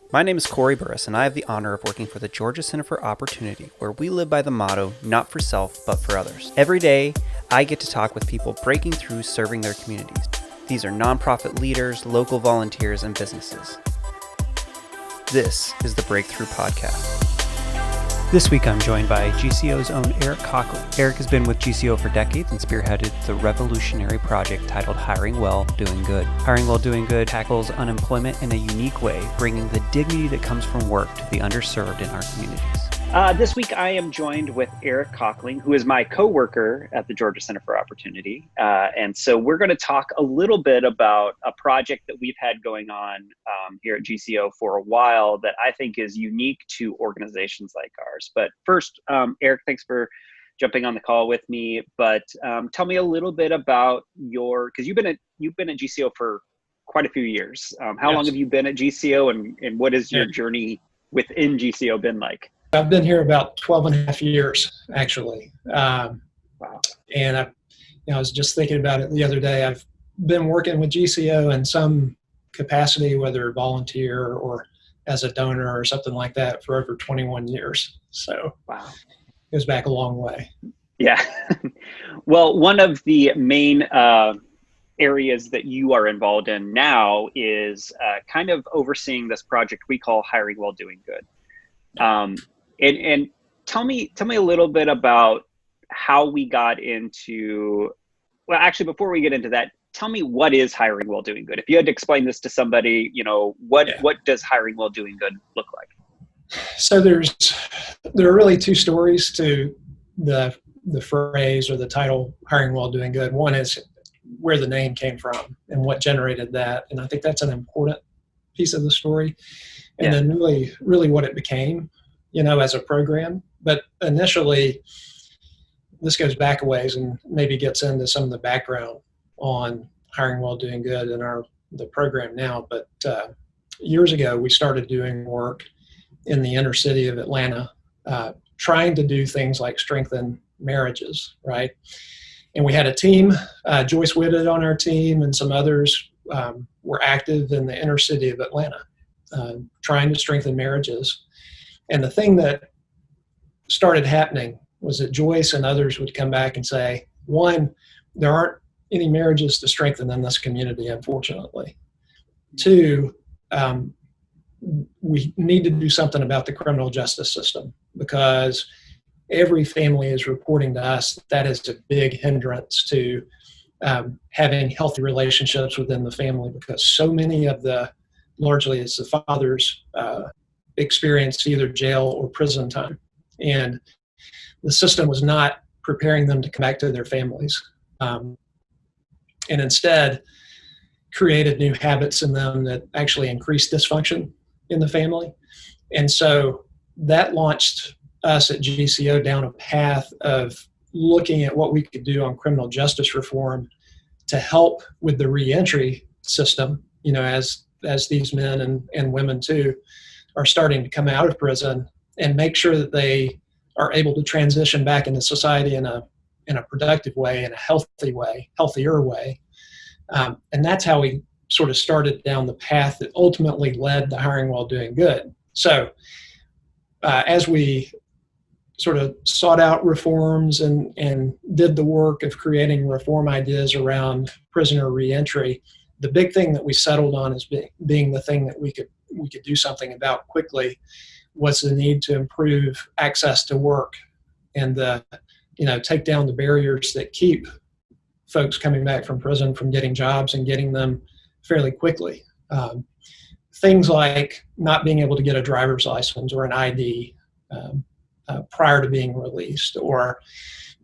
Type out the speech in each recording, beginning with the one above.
My name is Corey Burris, and I have the honor of working for the Georgia Center for Opportunity, where we live by the motto, not for self, but for others. Every day, I get to talk with people breaking through serving their communities. These are nonprofit leaders, local volunteers, and businesses. This is the Breakthrough Podcast. This week I'm joined by GCO's own Eric Cochling. Eric has been with GCO for decades and spearheaded the revolutionary project titled Hiring Well, Doing Good. Hiring Well, Doing Good tackles unemployment in a unique way, bringing the dignity that comes from work to the underserved in our communities. This week I am joined with Eric Cochling, who is my co-worker at the Georgia Center for Opportunity. And so we're going to talk a little bit about a project that we've had going on here at GCO for a while that I think is unique to organizations like ours. But first, Eric, thanks for jumping on the call with me. But tell me a little bit about because you've been at GCO for quite a few years. How long have you been at GCO, and what has your journey within GCO been like? I've been here about 12 and a half years, actually. Wow. And I was just thinking about it the other day. I've been working with GCO in some capacity, whether volunteer or as a donor or something like that, for over 21 years. So wow, it goes back a long way. Yeah. Well, one of the main areas that you are involved in now is kind of overseeing this project we call Hiring Well, Doing Good. And tell me a little bit about how we got into, well, actually, before we get into that, tell me what is Hiring Well, Doing Good? If you had to explain this to somebody, what does Hiring Well, Doing Good look like? So there are really two stories to the phrase or the title Hiring Well, Doing Good. One is where the name came from and what generated that. And I think that's an important piece of the story. And then really what it became, as a program. But initially, this goes back a ways and maybe gets into some of the background on Hiring Well, Doing Good and the program now. But years ago, we started doing work in the inner city of Atlanta, trying to do things like strengthen marriages, right? And we had a team, Joyce Whitted on our team, and some others were active in the inner city of Atlanta, trying to strengthen marriages. And the thing that started happening was that Joyce and others would come back and say, one, there aren't any marriages to strengthen in this community, unfortunately. Two, we need to do something about the criminal justice system, because every family is reporting to us that is a big hindrance to having healthy relationships within the family, because so many of largely it's the fathers experienced either jail or prison time. And the system was not preparing them to come back to their families. And instead created new habits in them that actually increased dysfunction in the family. And so that launched us at GCO down a path of looking at what we could do on criminal justice reform to help with the reentry system, as these men and women too are starting to come out of prison, and make sure that they are able to transition back into society in a productive way, in a healthier way. And that's how we sort of started down the path that ultimately led to Hiring Well, Doing Good. So as we sort of sought out reforms and did the work of creating reform ideas around prisoner reentry, the big thing that we settled on as being the thing that we could do something about quickly was the need to improve access to work and take down the barriers that keep folks coming back from prison from getting jobs and getting them fairly quickly. Things like not being able to get a driver's license or an ID prior to being released, or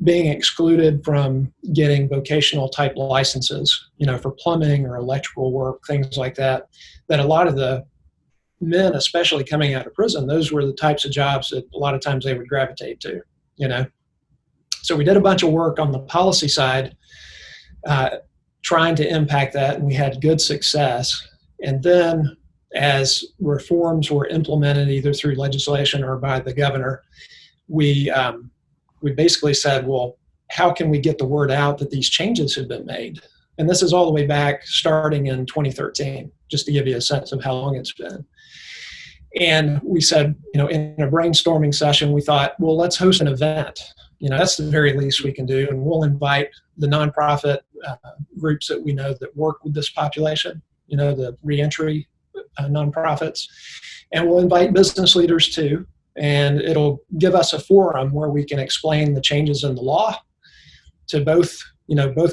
being excluded from getting vocational type licenses, for plumbing or electrical work, things like that a lot of the men, especially coming out of prison, those were the types of jobs that a lot of times they would gravitate to, So we did a bunch of work on the policy side, trying to impact that, and we had good success. And then as reforms were implemented either through legislation or by the governor, we basically said, well, how can we get the word out that these changes have been made? And this is all the way back starting in 2013, just to give you a sense of how long it's been. And we said, in a brainstorming session, we thought, well, let's host an event. That's the very least we can do. And we'll invite the nonprofit groups that we know that work with this population, the reentry nonprofits. And we'll invite business leaders too. And it'll give us a forum where we can explain the changes in the law to both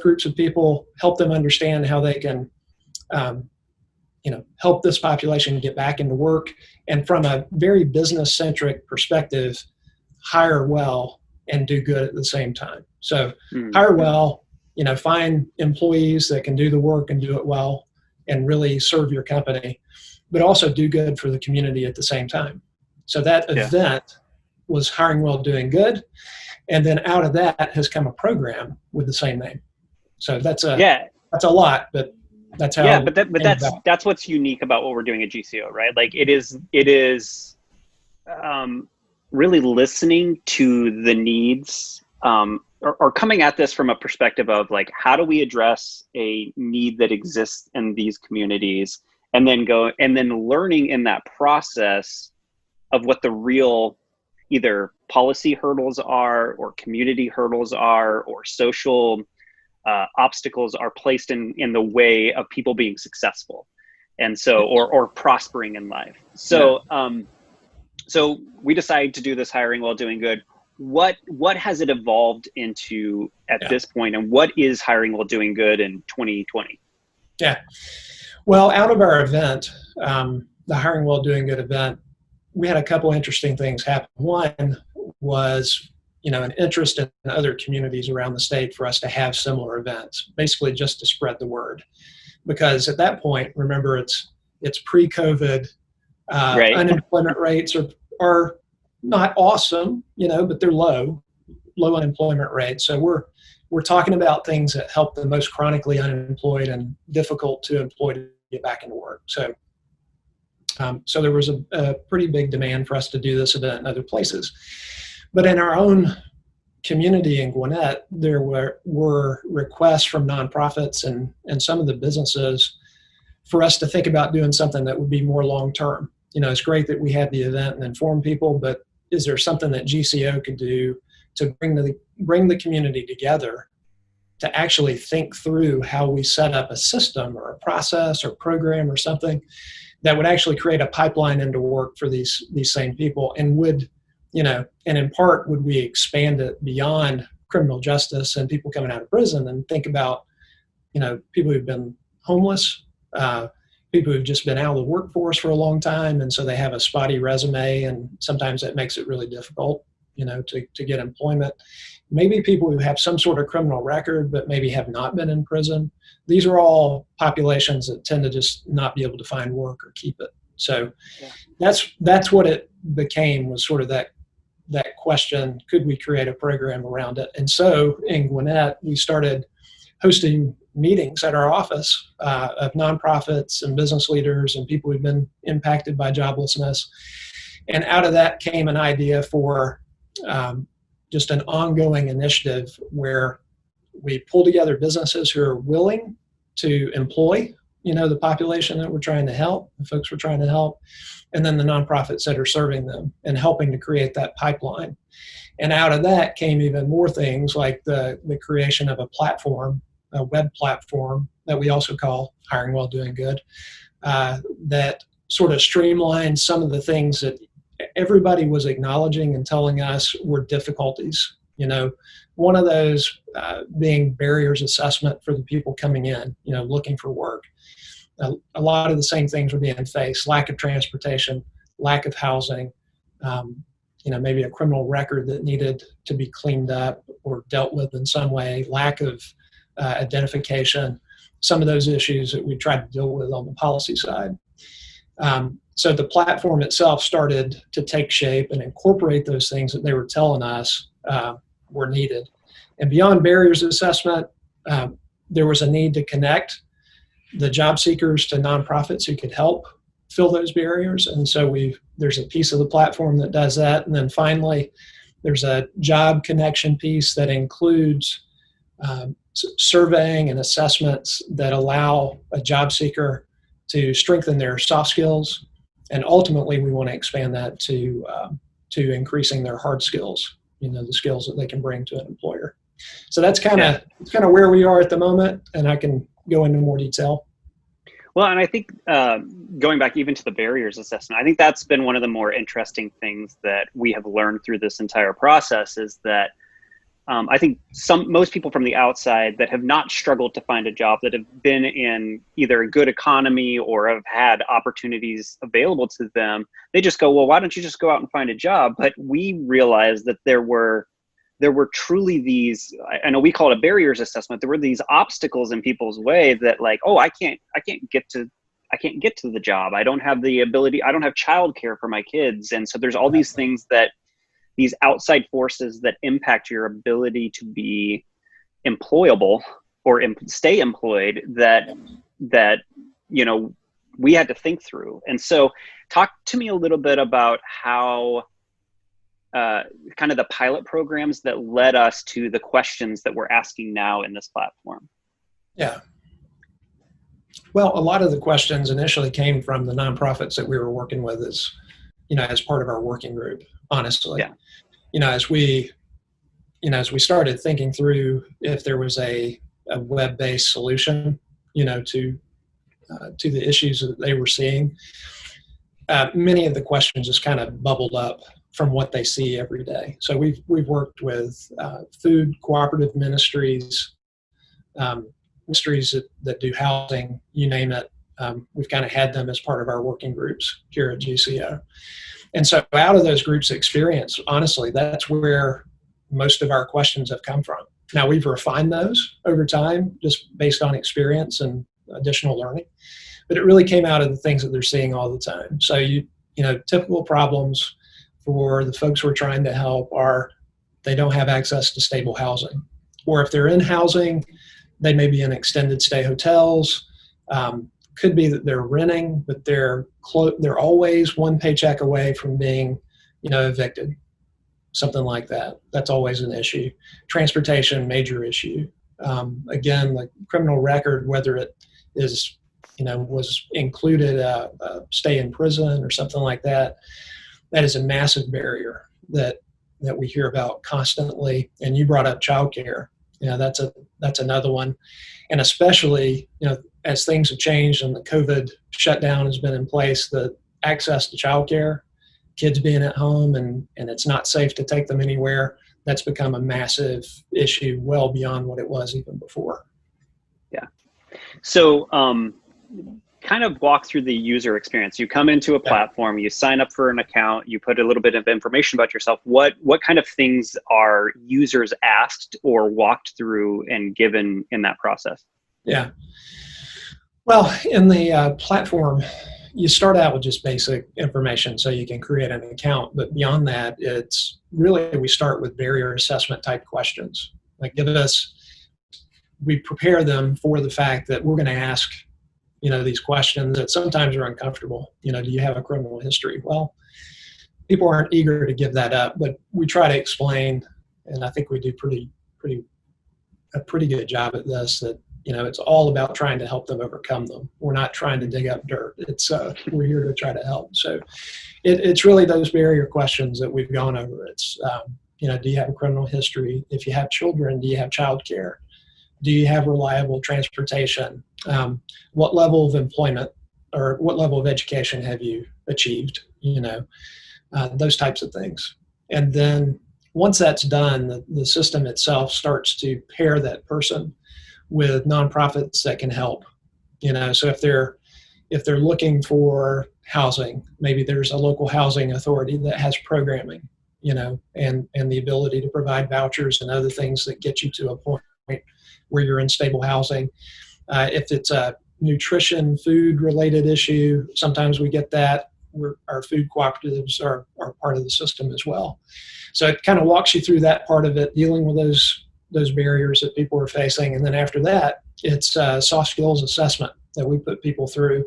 groups of people, help them understand how they can, help this population get back into work. And from a very business-centric perspective, hire well and do good at the same time. So hire well, find employees that can do the work and do it well and really serve your company, but also do good for the community at the same time. So that event was hiring well, doing good. And then out of that has come a program with the same name. So that's a lot, but that's how. Yeah, but that's what's unique about what we're doing at GCO, right? Like it is really listening to the needs, or coming at this from a perspective of like, how do we address a need that exists in these communities, and then learning in that process of what the real either policy hurdles are, or community hurdles are, or social obstacles are placed in the way of people being successful, and so or prospering in life. So so we decided to do this hiring while doing good. What has it evolved into at this point, and what is hiring while doing good in 2020? Yeah, well, out of our event, the hiring while doing good event, we had a couple interesting things happen. One was, an interest in other communities around the state for us to have similar events, basically just to spread the word. Because at that point, remember, it's pre-COVID, unemployment rates are not awesome, but they're low unemployment rates. So we're talking about things that help the most chronically unemployed and difficult to employ to get back into work. So there was a pretty big demand for us to do this event in other places. But in our own community in Gwinnett, there were requests from nonprofits and some of the businesses for us to think about doing something that would be more long-term. It's great that we had the event and inform people, but is there something that GCO could do to bring the community together to actually think through how we set up a system or a process or program or something that would actually create a pipeline into work for these same people, and would, and in part, would we expand it beyond criminal justice and people coming out of prison, and think about, people who've been homeless, people who've just been out of the workforce for a long time, and so they have a spotty resume, and sometimes that makes it really difficult, to get employment. Maybe people who have some sort of criminal record, but maybe have not been in prison. These are all populations that tend to just not be able to find work or keep it. So that's what it became, was sort of that question, could we create a program around it? And so in Gwinnett, we started hosting meetings at our office of nonprofits and business leaders and people who've been impacted by joblessness. And out of that came an idea for just an ongoing initiative where we pull together businesses who are willing to employ, the population that we're trying to help, the folks we're trying to help, and then the nonprofits that are serving them and helping to create that pipeline. And out of that came even more things like the creation of a platform, a web platform that we also call Hiring While Doing Good, that sort of streamlines some of the things that everybody was acknowledging and telling us were difficulties. One of those being barriers assessment for the people coming in, looking for work. A lot of the same things were being faced: lack of transportation, lack of housing, maybe a criminal record that needed to be cleaned up or dealt with in some way, lack of identification, some of those issues that we tried to deal with on the policy side. So the platform itself started to take shape and incorporate those things that they were telling us were needed. And beyond barriers assessment, there was a need to connect the job seekers to nonprofits who could help fill those barriers. And so there's a piece of the platform that does that. And then finally, there's a job connection piece that includes surveying and assessments that allow a job seeker to strengthen their soft skills And ultimately, we want to expand that to increasing their hard skills, the skills that they can bring to an employer. So that's kind of where we are at the moment, and I can go into more detail. Well, and I think going back even to the barriers assessment, I think that's been one of the more interesting things that we have learned through this entire process is that I think most people from the outside that have not struggled to find a job, that have been in either a good economy or have had opportunities available to them, they just go, well, why don't you just go out and find a job? But we realized that there were truly these, I know we call it a barriers assessment. There were these obstacles in people's way that like, oh, I can't get to the job. I don't have the ability. I don't have childcare for my kids. And so there's all these things that these outside forces that impact your ability to be employable or stay employed that we had to think through. And so talk to me a little bit about how kind of the pilot programs that led us to the questions that we're asking now in this platform. Yeah. Well, a lot of the questions initially came from the nonprofits that we were working with as part of our working group, honestly. Yeah. As we started thinking through if there was a web-based solution, to the issues that they were seeing, many of the questions just kind of bubbled up from what they see every day. So we've worked with food cooperative ministries, ministries that do housing, you name it. We've kind of had them as part of our working groups here at GCO. And so out of those groups' experience, honestly, that's where most of our questions have come from. Now, we've refined those over time just based on experience and additional learning, but it really came out of the things that they're seeing all the time. So, typical problems for the folks we're trying to help are they don't have access to stable housing. Or if they're in housing, they may be in extended stay hotels. Could be that they're renting, but they're always one paycheck away from being, evicted, something like that. That's always an issue. Transportation, major issue. Again, the criminal record, whether it is, was included a stay in prison or something like that, that is a massive barrier that we hear about constantly. And you brought up childcare. That's another one. And especially, as things have changed and the COVID shutdown has been in place, the access to childcare, kids being at home and it's not safe to take them anywhere, that's become a massive issue well beyond what it was even before. Yeah. So kind of walk through the user experience. You come into a platform, you sign up for an account, you put a little bit of information about yourself. What kind of things are users asked or walked through and given in that process? Yeah. Well, in the platform, you start out with just basic information so you can create an account. But beyond that, we start with barrier assessment type questions. Like we prepare them for the fact that we're going to ask, these questions that sometimes are uncomfortable. Do you have a criminal history? Well, people aren't eager to give that up, but we try to explain, and I think we do a pretty good job at this, that it's all about trying to help them overcome them. We're not trying to dig up dirt. We're here to try to help. So it's really those barrier questions that we've gone over. It's, do you have a criminal history? If you have children, do you have childcare? Do you have reliable transportation? What level of employment or what level of education have you achieved? Those types of things. And then once that's done, the system itself starts to pair that person with nonprofits that can help. So if they're looking for housing, maybe there's a local housing authority that has programming, and the ability to provide vouchers and other things that get you to a point where you're in stable housing. If it's a nutrition, food related issue, sometimes we get that. Our food cooperatives are part of the system as well. So it kind of walks you through that part of it, dealing with those barriers that people are facing. And then after that, it's a soft skills assessment that we put people through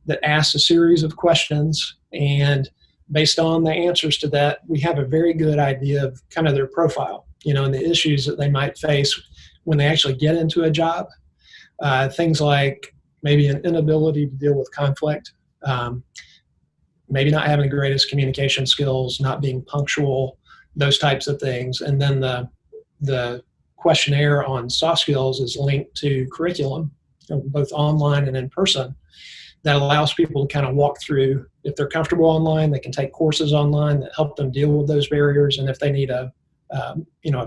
that asks a series of questions. And based on the answers to that, we have a very good idea of kind of their profile, and the issues that they might face when they actually get into a job. Things like maybe an inability to deal with conflict, maybe not having the greatest communication skills, not being punctual, those types of things. And then the questionnaire on soft skills is linked to curriculum, both online and in person, that allows people to kind of walk through. If they're comfortable online, they can take courses online that help them deal with those barriers. And if they need a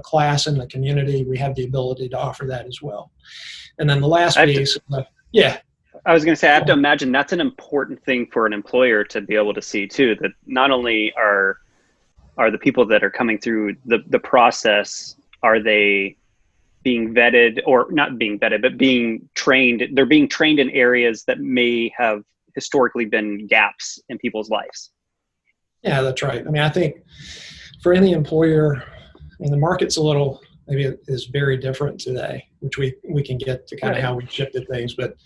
class in the community, we have the ability to offer that as well. And then the last piece, I was going to say, I have to imagine that's an important thing for an employer to be able to see too, that not only are the people that are coming through the process, are they being vetted, or not being vetted, but being trained. They're being trained in areas that may have historically been gaps in people's lives. Yeah, that's right. I mean, I think for any employer, the market's maybe it is very different today, which we can get to kind of how we shifted things. But,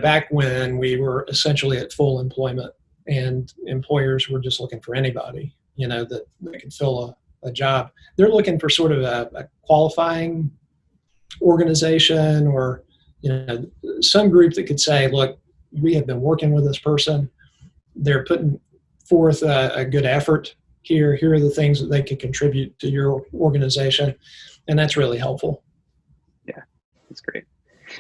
back when we were essentially at full employment and employers were just looking for anybody, that could fill a job, they're looking for sort of a qualifying organization, or, some group that could say, look, we have been working with this person. They're putting forth a good effort here. Here are the things that they can contribute to your organization. And that's really helpful. Yeah, that's great.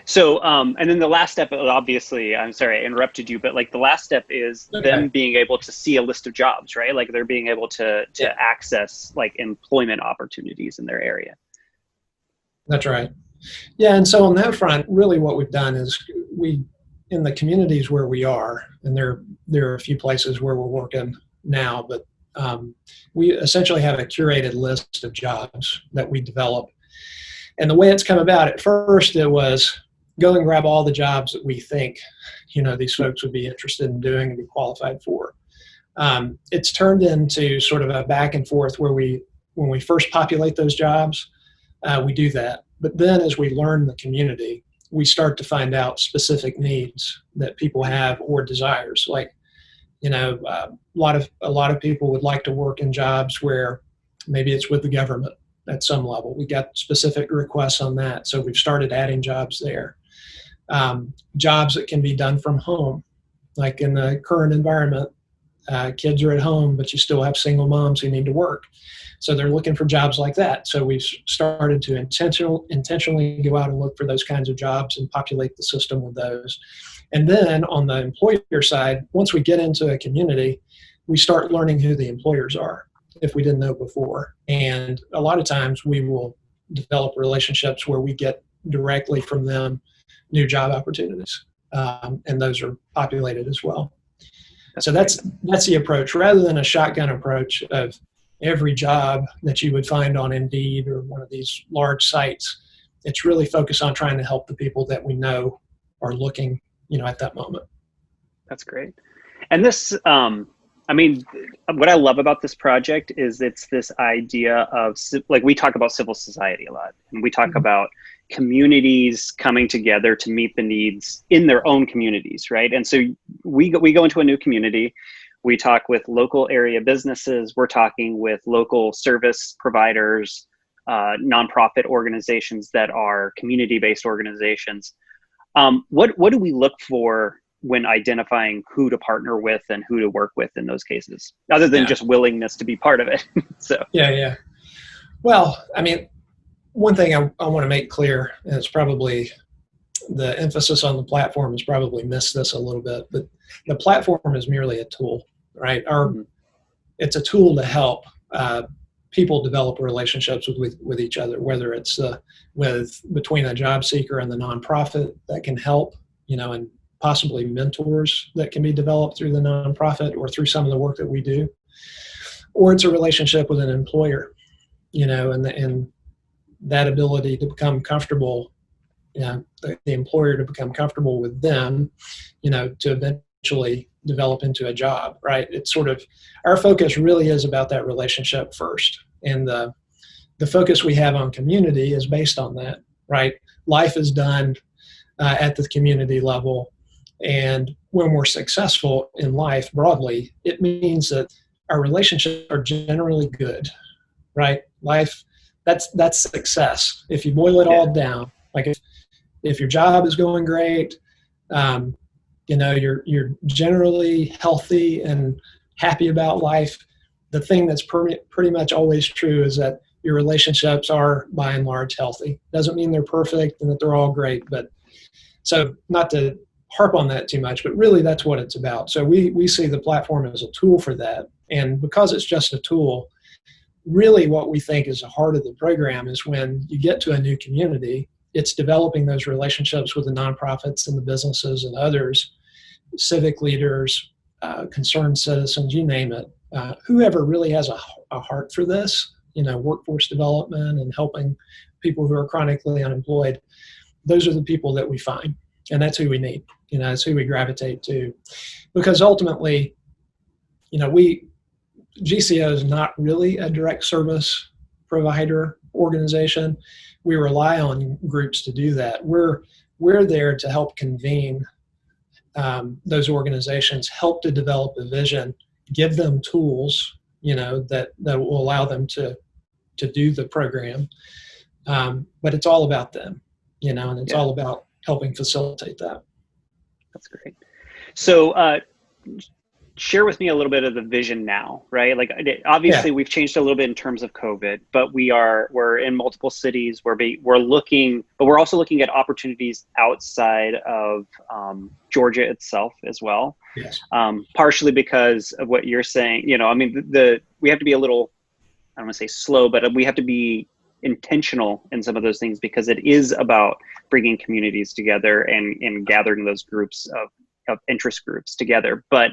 So, and then the last step, obviously, I'm sorry I interrupted you, but like the last step is them being able to see a list of jobs, right? Like they're being able to access like employment opportunities in their area. That's right. Yeah. And so on that front, really what we've done is in the communities where we are, and there are a few places where we're working now, but we essentially have a curated list of jobs that we develop. And the way it's come about, at first it was go and grab all the jobs that we think, these folks would be interested in doing and be qualified for. It's turned into sort of a back and forth where when we first populate those jobs, we do that. But then as we learn the community, we start to find out specific needs that people have or desires. Like, a lot of people would like to work in jobs where maybe it's with the government at some level. We got specific requests on that. So we've started adding jobs there. Jobs that can be done from home, like in the current environment, kids are at home, but you still have single moms who need to work. So they're looking for jobs like that. So we've started to intentionally go out and look for those kinds of jobs and populate the system with those. And then on the employer side, once we get into a community, we start learning who the employers are if we didn't know before. And a lot of times we will develop relationships where we get directly from them new job opportunities. And those are populated as well. So that's the approach, rather than a shotgun approach of every job that you would find on Indeed or one of these large sites. It's really focused on trying to help the people that we know are looking, at that moment. That's great. And this, what I love about this project is it's this idea of, like, we talk about civil society a lot, and we talk about communities coming together to meet the needs in their own communities, right? And so we go into a new community. We talk with local area businesses. We're talking with local service providers, nonprofit organizations that are community-based organizations. What do we look for when identifying who to partner with and who to work with in those cases, other than just willingness to be part of it? So yeah. Well, one thing I want to make clear, and it's probably the emphasis on the platform has probably missed this a little bit, but the platform is merely a tool, right? It's a tool to help people develop relationships with each other, whether it's between a job seeker and the nonprofit that can help, and possibly mentors that can be developed through the nonprofit or through some of the work that we do, or it's a relationship with an employer, and that ability to become comfortable, the employer to become comfortable with them, to eventually develop into a job, right? It's sort of, our focus really is about that relationship first. And the focus we have on community is based on that, right? Life is done at the community level. And when we're successful in life broadly, it means that our relationships are generally good, right? Life, that's success. If you boil it all down, like if your job is going great, you're generally healthy and happy about life, the thing that's pretty much always true is that your relationships are by and large healthy. Doesn't mean they're perfect and that they're all great, but so not to harp on that too much, but really that's what it's about. So we see the platform as a tool for that. And because it's just a tool, really what we think is the heart of the program is when you get to a new community, it's developing those relationships with the nonprofits and the businesses and others, civic leaders, concerned citizens, you name it, whoever really has a heart for this, workforce development and helping people who are chronically unemployed. Those are the people that we find, and that's who we need. That's who we gravitate to, because ultimately, GCO is not really a direct service provider organization. We rely on groups to do that. We're there to help convene those organizations, help to develop a vision, give them tools, that will allow them to do the program. But it's all about them, and it's all about helping facilitate that. That's great. So share with me a little bit of the vision now, right? Like obviously we've changed a little bit in terms of COVID, but we're in multiple cities. We're looking, but we're also looking at opportunities outside of Georgia itself as well. Yes. Partially because of what you're saying, we have to be a little, I don't want to say slow, but we have to be intentional in some of those things because it is about bringing communities together and gathering those groups of interest groups together. But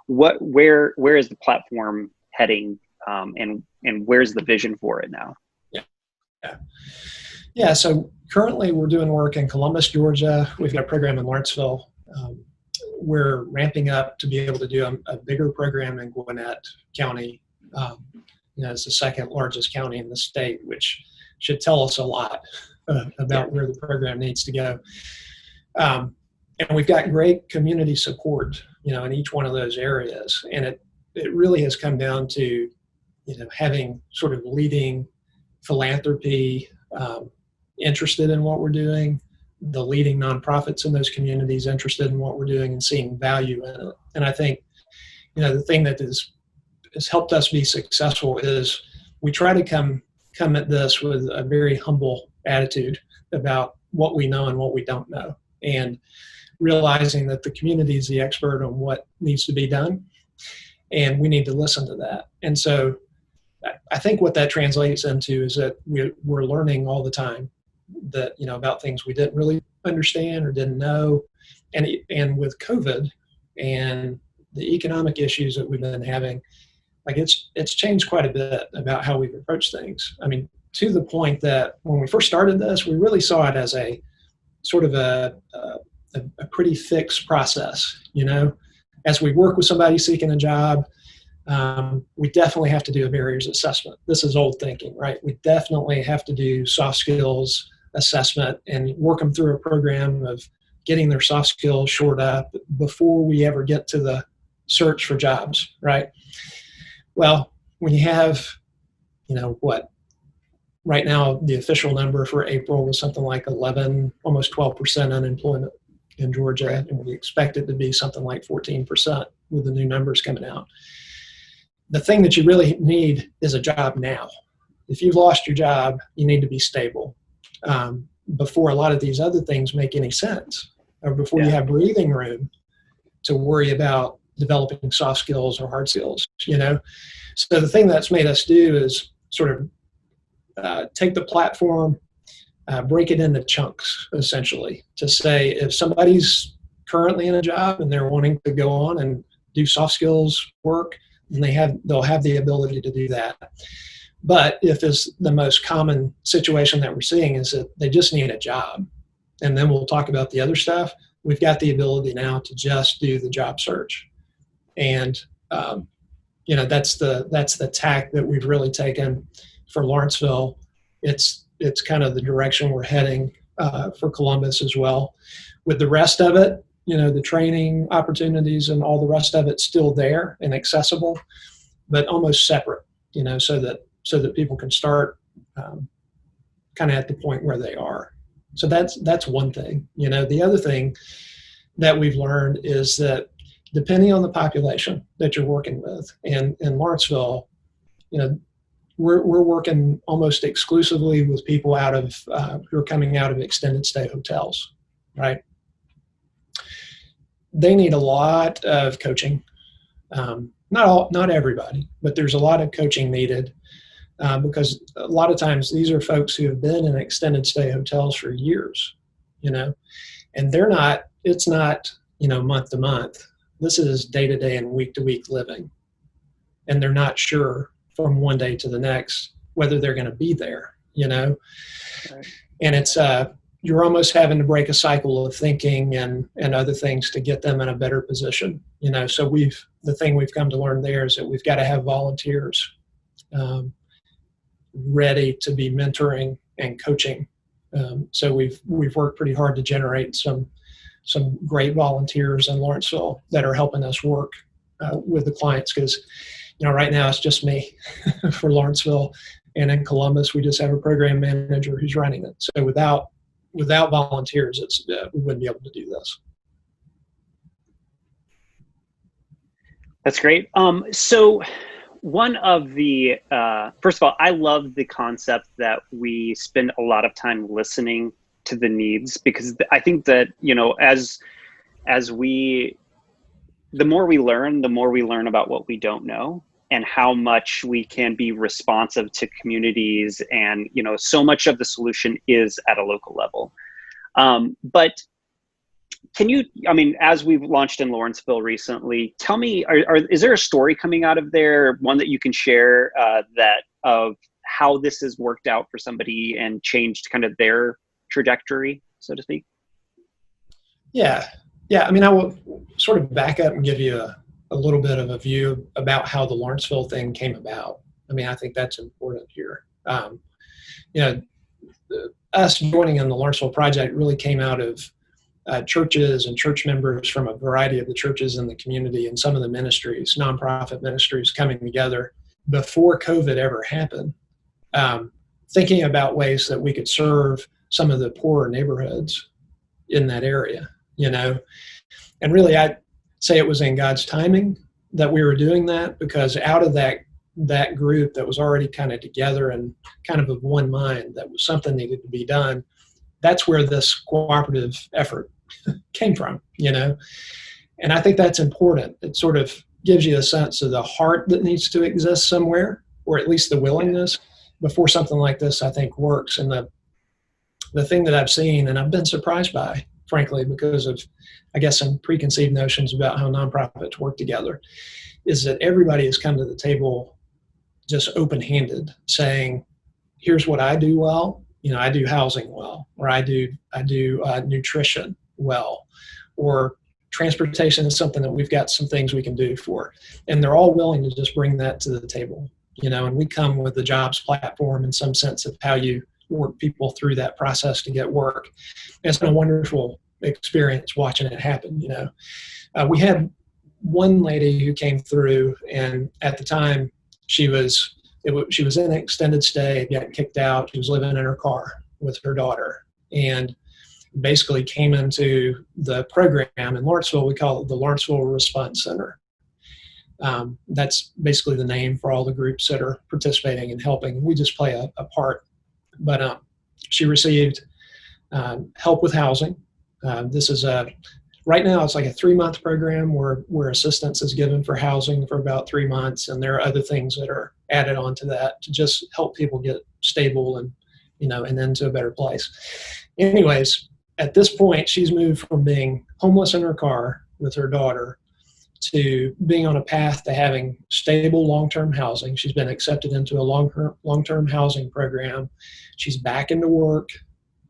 where is the platform heading, and where's the vision for it now? Yeah. So currently we're doing work in Columbus, Georgia. We've got a program in Lawrenceville. We're ramping up to be able to do a bigger program in Gwinnett County. It's the second largest county in the state, which should tell us a lot about where the program needs to go. And we've got great community support, in each one of those areas. And it really has come down to, having sort of leading philanthropy, interested in what we're doing, the leading nonprofits in those communities interested in what we're doing and seeing value in it. And I think, the thing that has helped us be successful is we try to come at this with a very humble attitude about what we know and what we don't know, and realizing that the community is the expert on what needs to be done, and we need to listen to that. And so I think what that translates into is that we're learning all the time that, about things we didn't really understand or didn't know. And with COVID and the economic issues that we've been having, like it's changed quite a bit about how we've approached things. I mean, to the point that when we first started this, we really saw it as a sort of a pretty fixed process. As we work with somebody seeking a job, we definitely have to do a barriers assessment. This is old thinking, right? We definitely have to do soft skills assessment and work them through a program of getting their soft skills shored up before we ever get to the search for jobs, right? Well, when you have, right now the official number for April was something like 11, almost 12% unemployment in Georgia, right. And we expect it to be something like 14% with the new numbers coming out. The thing that you really need is a job now. If you've lost your job, you need to be stable before a lot of these other things make any sense, or before you have breathing room to worry about developing soft skills or hard skills, So the thing that's made us do is sort of take the platform, break it into chunks, essentially, to say if somebody's currently in a job and they're wanting to go on and do soft skills work, then they'll have the ability to do that. But if it's the most common situation that we're seeing is that they just need a job, and then we'll talk about the other stuff, we've got the ability now to just do the job search. And that's the tack that we've really taken for Lawrenceville. It's kind of the direction we're heading for Columbus as well. With the rest of it, the training opportunities and all the rest of it's still there and accessible, but almost separate, so that people can start kind of at the point where they are. So that's one thing. The other thing that we've learned is that depending on the population that you're working with, and in Lawrenceville, we're working almost exclusively with people out of who are coming out of extended stay hotels, right? They need a lot of coaching. Not everybody, but there's a lot of coaching needed because a lot of times these are folks who have been in extended stay hotels for years, and it's not, month to month. This is day to day and week to week living. And they're not sure from one day to the next whether they're going to be there, Right. And it's, you're almost having to break a cycle of thinking and other things to get them in a better position, So the thing we've come to learn there is that we've got to have volunteers ready to be mentoring and coaching. So we've worked pretty hard to generate some great volunteers in Lawrenceville that are helping us work with the clients, because right now it's just me for Lawrenceville, and in Columbus we just have a program manager who's running it. So without volunteers, we wouldn't be able to do this. That's great. So one of the first of all, I love the concept that we spend a lot of time listening to the needs, because I think that the more we learn about what we don't know, and how much we can be responsive to communities, and so much of the solution is at a local level. But can you, as we've launched in Lawrenceville recently, tell me, is there a story coming out of there, one that you can share that of how this has worked out for somebody and changed kind of their trajectory, so to speak? Yeah. I will sort of back up and give you a little bit of a view about how the Lawrenceville thing came about. I think that's important here. Us joining in the Lawrenceville project really came out of churches and church members from a variety of the churches in the community, and some of the ministries, nonprofit ministries, coming together before COVID ever happened, thinking about ways that we could serve some of the poorer neighborhoods in that area, and really I'd say it was in God's timing that we were doing that, because out of that group that was already kind of together and kind of one mind that was something needed to be done, that's where this cooperative effort came from, and I think that's important. It sort of gives you a sense of the heart that needs to exist somewhere, or at least the willingness, before something like this, I think, works. And the thing that I've seen, and I've been surprised by, frankly, because of, I guess, some preconceived notions about how nonprofits work together, is that everybody has come to the table just open-handed, saying, here's what I do well. I do housing well, or I do nutrition well, or transportation is something that we've got some things we can do for. And they're all willing to just bring that to the table, and we come with the jobs platform in some sense of how you work people through that process to get work. It's been a wonderful experience watching it happen. We had one lady who came through, and at the time she was in extended stay, got kicked out. She was living in her car with her daughter, and basically came into the program in Lawrenceville. We call it the Lawrenceville Response Center. That's basically the name for all the groups that are participating and helping. We just play a part. But she received help with housing. This is right now it's like a 3-month program where assistance is given for housing for about 3 months, and there are other things that are added on to that to just help people get stable and into a better place. Anyways, at this point, she's moved from being homeless in her car with her daughter to being on a path to having stable long-term housing. She's been accepted into a long-term housing program. She's back into work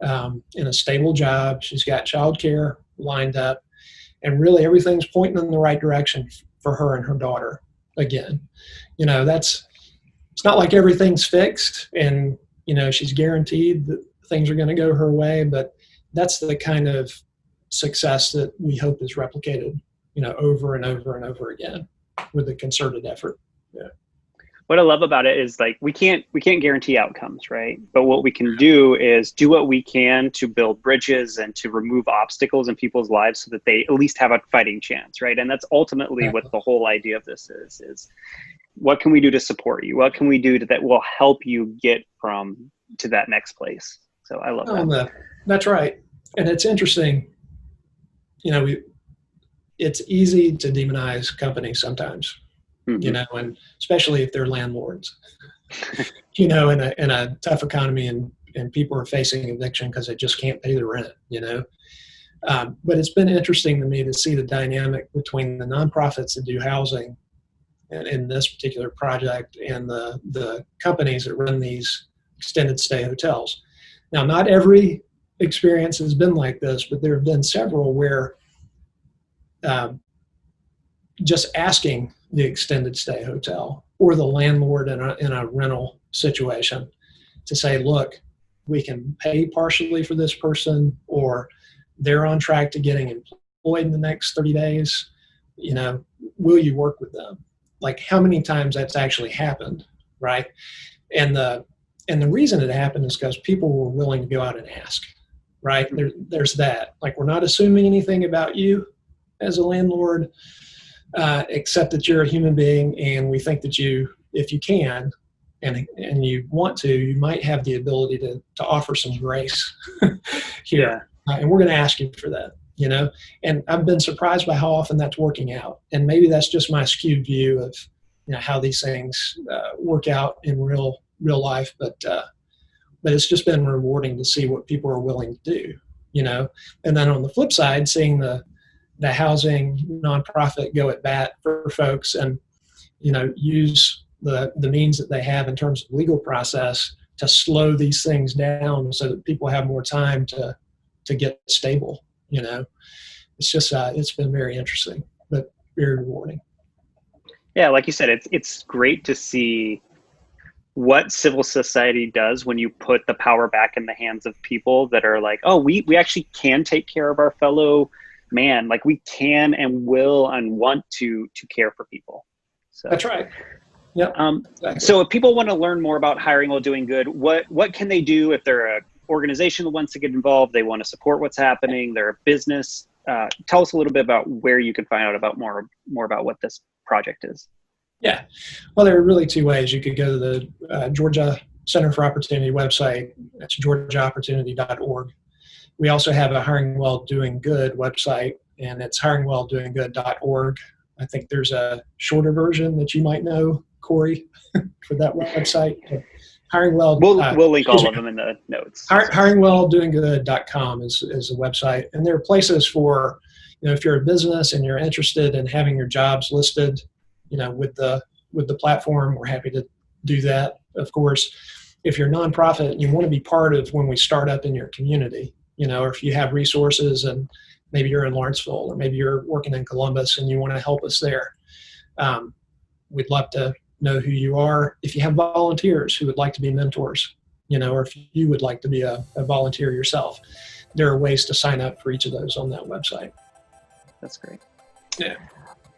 in a stable job. She's got childcare lined up, and really everything's pointing in the right direction for her and her daughter. Again, it's not like everything's fixed and she's guaranteed that things are going to go her way, but that's the kind of success that we hope is replicated over and over and over again with a concerted effort. Yeah. What I love about it is like we can't guarantee outcomes, right? But what we can do is do what we can to build bridges and to remove obstacles in people's lives so that they at least have a fighting chance, right? And that's ultimately what the whole idea of this is what can we do to support you? What can we do that will help you get to that next place? So I love that. That's right. And it's interesting, it's easy to demonize companies sometimes. Mm-hmm. And especially if they're landlords, in a tough economy and people are facing eviction because they just can't pay the rent, But it's been interesting to me to see the dynamic between the nonprofits that do housing in this particular project and the companies that run these extended stay hotels. Now, not every experience has been like this, but there have been several where just asking the extended stay hotel or the landlord in a rental situation to say, look, we can pay partially for this person, or they're on track to getting employed in the next 30 days. Will you work with them? Like how many times that's actually happened, right? And the reason it happened is because people were willing to go out and ask, right? There's that. Like, we're not assuming anything about you as a landlord, except that you're a human being, and we think that if you can and you want to, you might have the ability to offer some grace here. Yeah. And we're going to ask you for that, and I've been surprised by how often that's working out. And maybe that's just my skewed view of, how these things work out in real life. But it's just been rewarding to see what people are willing to do, and then on the flip side, seeing the housing nonprofit go at bat for folks and, use the means that they have in terms of legal process to slow these things down so that people have more time to get stable. It's just, it's been very interesting, but very rewarding. Yeah. Like you said, it's great to see what civil society does when you put the power back in the hands of people that are like, oh, we actually can take care of our fellow man. Like we can and will and want to care for people. So that's right. Yeah. Exactly. So if people want to learn more about hiring while doing good, what can they do if they're an organization that wants to get involved? They want to support what's happening. They're a business. Tell us a little bit about where you can find out about more about what this project is. Yeah. Well, there are really two ways. You could go to the Georgia Center for Opportunity website. That's georgiaopportunity.org. We also have a Hiring Well Doing Good website, and it's hiringwelldoinggood.org. I think there's a shorter version that you might know, Corey, for that website. Hiring Well. We'll link all of them in the notes. Hiringwelldoinggood.com is the website, and there are places for, if you're a business and you're interested in having your jobs listed, with the platform, we're happy to do that. Of course, if you're a nonprofit and you want to be part of when we start up in your community, or if you have resources and maybe you're in Lawrenceville or maybe you're working in Columbus and you want to help us there, we'd love to know who you are. If you have volunteers who would like to be mentors, or if you would like to be a volunteer yourself, there are ways to sign up for each of those on that website. That's great. Yeah.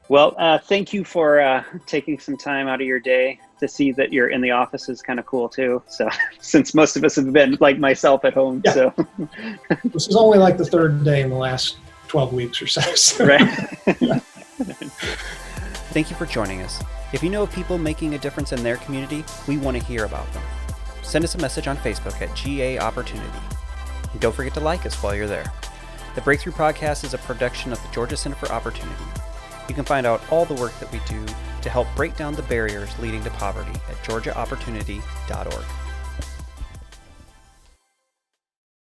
Well, thank you for taking some time out of your day. To see that you're in the office is kind of cool too. So since most of us have been like myself at home. Yeah. So this is only like the third day in the last 12 weeks or so. Right. Thank you for joining us. If you know of people making a difference in their community, we want to hear about them. Send us a message on Facebook at GA Opportunity. And don't forget to like us while you're there. The Breakthrough Podcast is a production of the Georgia Center for Opportunity. You can find out all the work that we do to help break down the barriers leading to poverty at georgiaopportunity.org.